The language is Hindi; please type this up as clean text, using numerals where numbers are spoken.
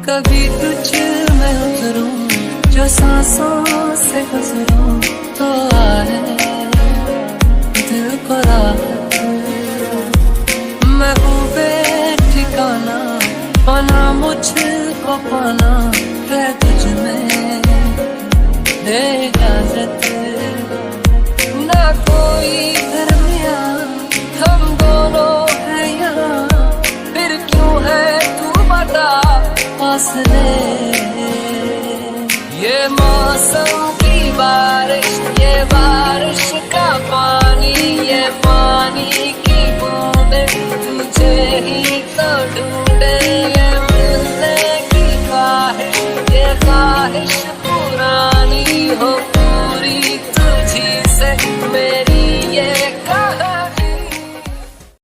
कभी तुझ में उतरूं जो सांसों से गुजरूं तो आए दिल को राहत। महबूबे ठिकाना पाना मुझको पाना है तुझ में दे इजाजत। ना कोई दरमिया हम दोनों है यहाँ, फिर क्यों है तू बता फासले। ये मौसम की बारिश, ये बारिश का पानी, ये पानी की बूंदें